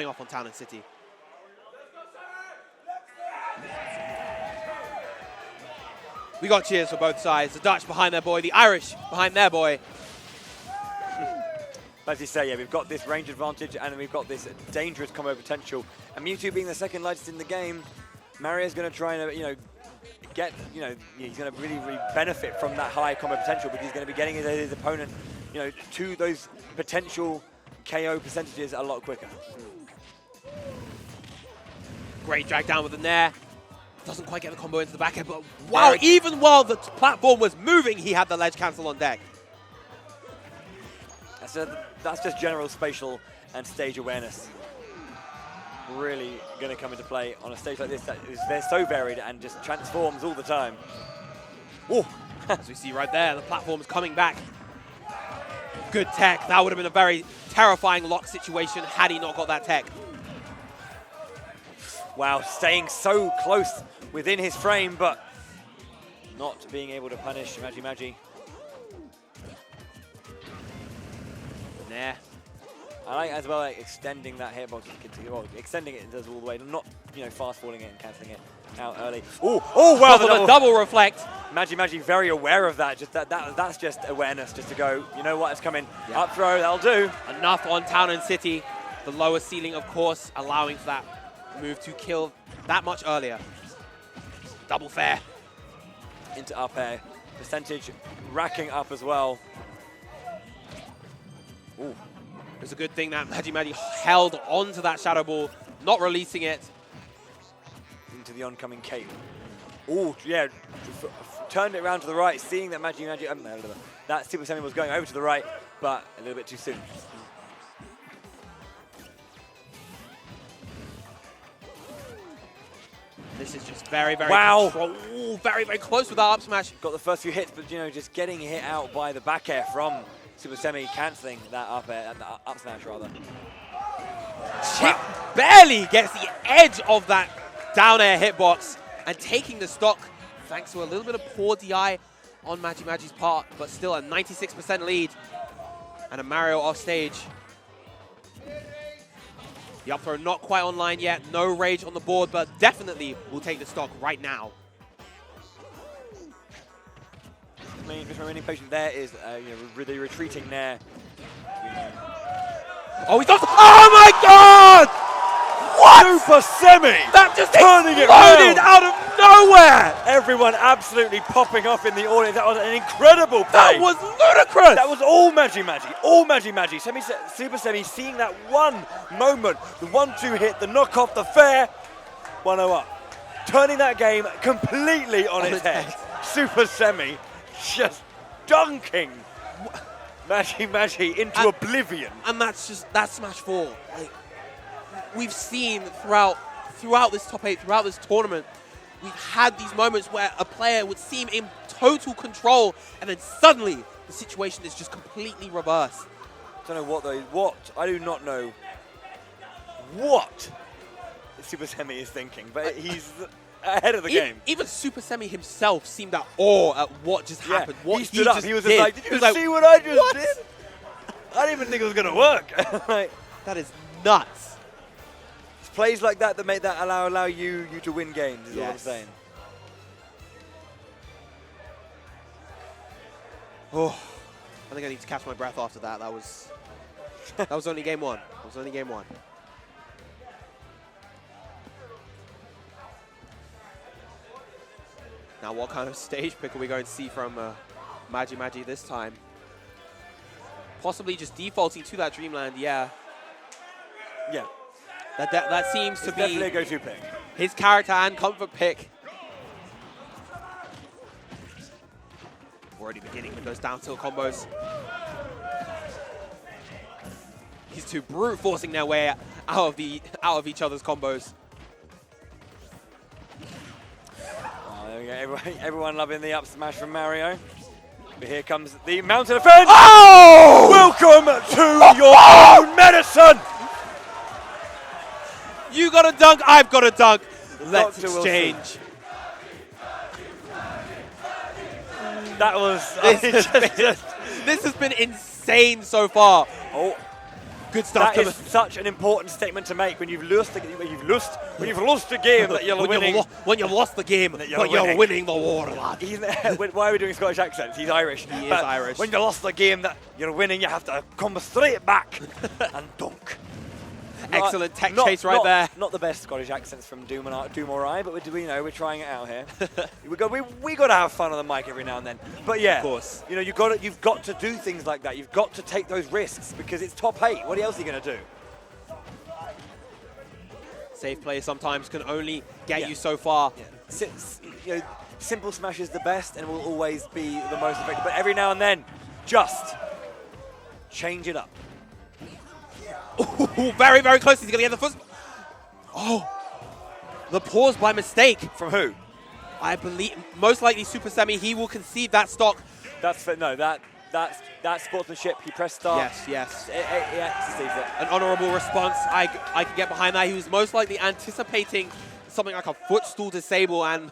off on Town and City. We got cheers for both sides. The Dutch behind their boy, the Irish behind their boy. As you say, yeah, we've got this range advantage and we've got this dangerous combo potential. And Mewtwo being the second lightest in the game, Mario's going to try and, he's going to really benefit from that high combo potential because he's going to be getting his opponent, to those potential KO percentages a lot quicker. Great drag down with the Nair. Doesn't quite get the combo into the back end, but wow, even while the platform was moving, he had the ledge cancel on deck. That's just general spatial and stage awareness. Really going to come into play on a stage like this they're so varied and just transforms all the time. Oh, as we see right there, the platform's coming back. Good tech. That would have been a very terrifying lock situation had he not got that tech. Wow, staying so close within his frame, but not being able to punish MagiMagi. Nair. I like as well extending that hitbox, extending it does all the way, not fast falling it and cancelling it out early. Oh wow, the double reflect. MagiMagi very aware of that. Just that's just awareness, just to go. You know what, it's coming. Yeah. Up throw, that'll do. Enough on Town and City. The lower ceiling, of course, allowing for that move to kill that much earlier. Double fair into up air, percentage racking up as well. Ooh. It's a good thing that MagiMagi held onto that Shadow Ball, not releasing it. Into the oncoming cape. Oh, yeah. Turned it around to the right, seeing that MagiMagi, that Supahsemmie was going over to the right, but a little bit too soon. This is just very, very very, very close with that up smash. Got the first few hits, but just getting hit out by the back air from Supahsemmie, cancelling that up air, up smash rather. Chip barely gets the edge of that down air hitbox and taking the stock thanks to a little bit of poor DI on MagiMagi's part, but still a 96% lead and a Mario off stage. The up throw not quite online yet, no rage on the board, but definitely will take the stock right now. Just remaining patient there is the retreating Nair. Oh, he's off. Oh my God! What? Supahsemmie! That just turning it exploded out of nowhere! Everyone absolutely popping off in the audience. That was an incredible play. That was ludicrous! That was all MagiMagi. All MagiMagi. Supahsemmie seeing that one moment, the 1-2 hit, the knockoff, the fair, 1-0 up. Turning that game completely on its head. Supahsemmie just dunking MagiMagi into oblivion. And that's Smash 4. Like, we've seen throughout this top 8, throughout this tournament, we've had these moments where a player would seem in total control and then suddenly the situation is just completely reversed. I don't know what I do not know what Supahsemmie is thinking, but he's ahead of the game. Even Supahsemmie himself seemed at awe at what just happened. What he stood up. He was just like, did you see what I just did? I didn't even think it was going to work. Like, that is nuts. It's plays like that make that allow you to win games, is what I'm saying. Oh, I think I need to catch my breath after that. That was only game one. That was only game one. Now, what kind of stage pick are we going to see from MagiMagi this time? Possibly just defaulting to that Dreamland, yeah. Yeah. That seems to be definitely a go-to pick. His character and comfort pick. Already beginning with those down tilt combos. These two brute forcing their way out of each other's combos. Everyone loving the up smash from Mario. But here comes the mountain defense. Oh! Welcome to your own medicine. You got a dunk, I've got a dunk. Let's exchange. That was... This has been insane so far. Oh. Good stuff. That is such an important statement to make when you've lost a game that you're winning. When you've lost the game, but you're winning the war, lad. Why are we doing Scottish accents? He's Irish. He is Irish. When you lost the game that you're winning, you have to come straight back and dunk. Excellent tech chase right there. Not the best Scottish accents from Doom or I, but we're trying it out here. we got to have fun on the mic every now and then. But yeah, of course. You've got to do things like that. You've got to take those risks because it's top 8. What else are you going to do? Safe play sometimes can only get you so far. Yeah. Simple smash is the best and will always be the most effective. But every now and then, just change it up. Ooh, very, very close. He's going to get the first. Oh, the pause by mistake. From who? I believe, most likely Supahsemmie. He will concede that stock. That's sportsmanship. He pressed start. Yes. He sees it. An honourable response. I can get behind that. He was most likely anticipating something like a footstool disable, and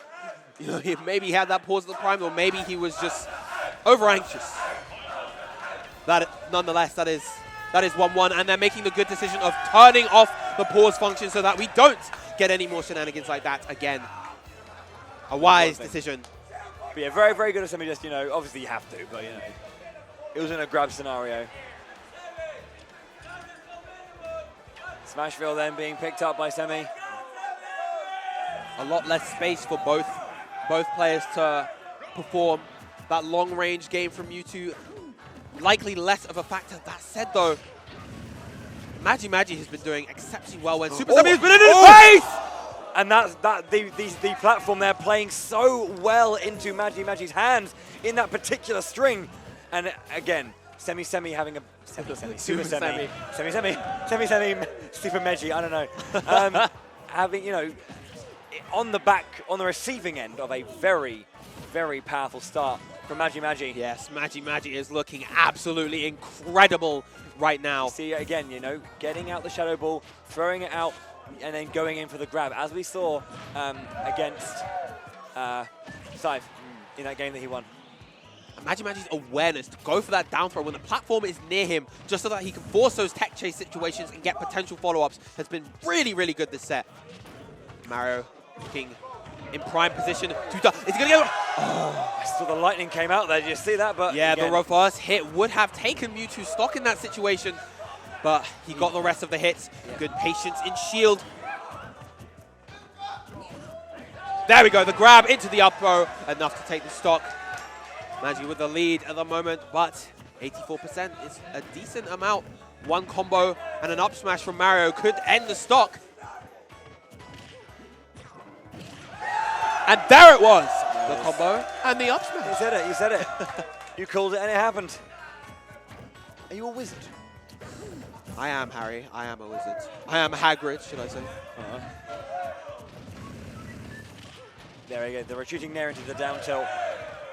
maybe he had that pause at the prime, or maybe he was just over anxious. Nonetheless, that is 1-1, and they're making the good decision of turning off the pause function so that we don't get any more shenanigans like that again. A wise decision. But yeah, very, very good at Semi. Just, obviously you have to, but it was in a grab scenario. Smashville then being picked up by Semi. A lot less space for both players to perform. That long-range game from Mewtwo, likely less of a factor. That said, though, MagiMagi has been doing exceptionally well when Supahsemmie has been in his face! And the platform there playing so well into MagiMagi's hands in that particular string. And again, Semi having a Supahsemmie, Super Megi, I don't know. Having, on the receiving end of a very, very powerful start from MagiMagi. Yes, MagiMagi is looking absolutely incredible right now. See, again, getting out the Shadow Ball, throwing it out, and then going in for the grab, as we saw against Scythe in that game that he won. MagiMagi's awareness to go for that down throw when the platform is near him, just so that he can force those tech chase situations and get potential follow-ups, has been really, really good this set. Mario looking in prime position. Is he going to get it? Oh, I saw the lightning came out there. Did you see that? But yeah, again, the reverse hit would have taken Mewtwo stock in that situation, but he got the rest of the hits. Yeah. Good patience in shield. There we go, the grab into the up throw, enough to take the stock. Magi with the lead at the moment, but 84% is a decent amount. One combo and an up smash from Mario could end the stock. And there it was, the combo and the up smash. You said it. You called it and it happened. Are you a wizard? I am, Harry. I am a wizard. I am Hagrid, should I say. There we go. They're retreating there into the down tilt.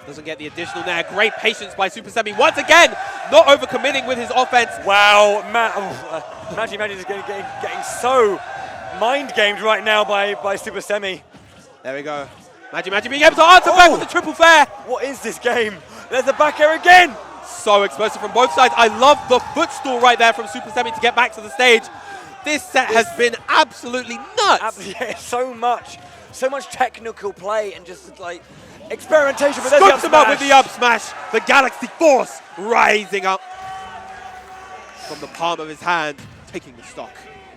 Doesn't get the additional there. Great patience by Supahsemmie. Once again, not overcommitting with his offense. Wow, MagiMagi is getting so mind-gamed right now by Supahsemmie. There we go. MagiMagi being able to answer back with the triple fair. What is this game? There's the back air again. So explosive from both sides. I love the footstool right there from Supahsemmie to get back to the stage. This set has been absolutely nuts. Yeah, so much technical play and just like experimentation. But scopes him up with the up smash. The Galaxy Force rising up from the palm of his hand, taking the stock.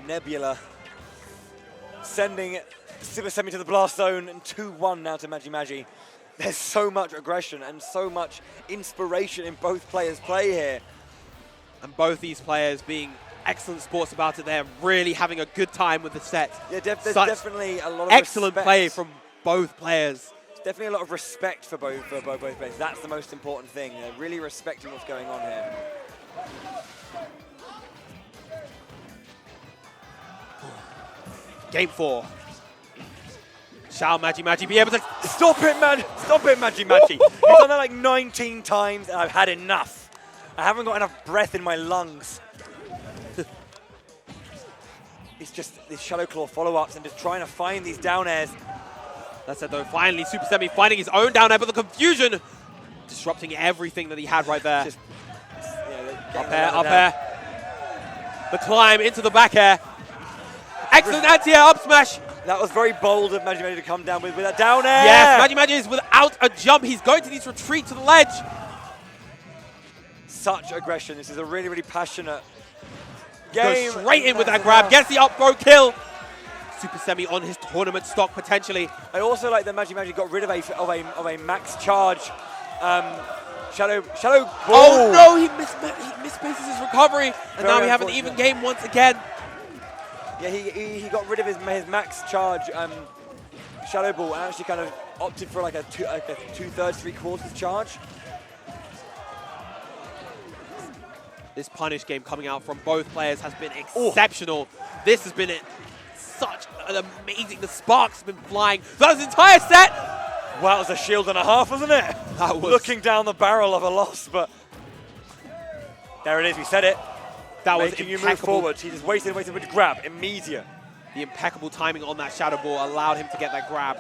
Nebula sending Supahsemmie to the blast zone, and 2-1 now to MagiMagi. There's so much aggression and so much inspiration in both players' play here. And both these players being excellent sports about it. They're really having a good time with the set. Yeah, there's definitely a lot of excellent play from both players. There's definitely a lot of respect for both players. That's the most important thing. They're really respecting what's going on here. Game 4. Shall MagiMagi be able to... Stop it, man! Stop it, MagiMagi! You've done that like 19 times and I've had enough. I haven't got enough breath in my lungs. It's just these Shadow Claw follow-ups and just trying to find these down airs. That's it though, finally Supahsemmie finding his own down air, but the confusion disrupting everything that he had right there. Just, up air. The climb into the back air. Excellent anti-air up smash. That was very bold of MagiMagi to come down with that down air. Yes, MagiMagi is without a jump. He's going to need to retreat to the ledge. Such aggression. This is a really, really passionate game. Goes straight in with that grab. Gets the up throw kill. Supahsemmie on his tournament stock potentially. I also like that MagiMagi got rid of a max charge shadow ball. Oh no, he misspaces his recovery, and now we have an even game once again. Yeah, he got rid of his max charge shadow ball and actually kind of opted for like a 2/3, 3/4 charge. This punish game coming out from both players has been exceptional. This has been such an amazing. The sparks have been flying. That entire set. Wow, it was a shield and a half, wasn't it? That was looking down the barrel of a loss, but there it is. We said it. That was making you move forward. He just waited with grab immediate. The impeccable timing on that shadow ball allowed him to get that grab.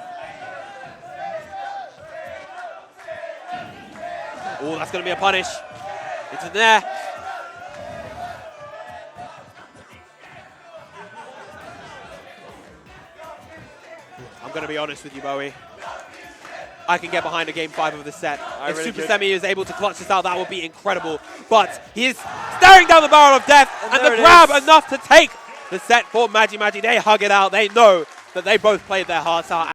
Oh, that's going to be a punish. Into there. I'm going to be honest with you, Bowie. I can get behind a game 5 of this set. If Supahsemmie is able to clutch this out, that would be incredible. But he is staring down the barrel of death, and the grab enough to take the set for MagiMagi. They hug it out. They know that they both played their hearts out.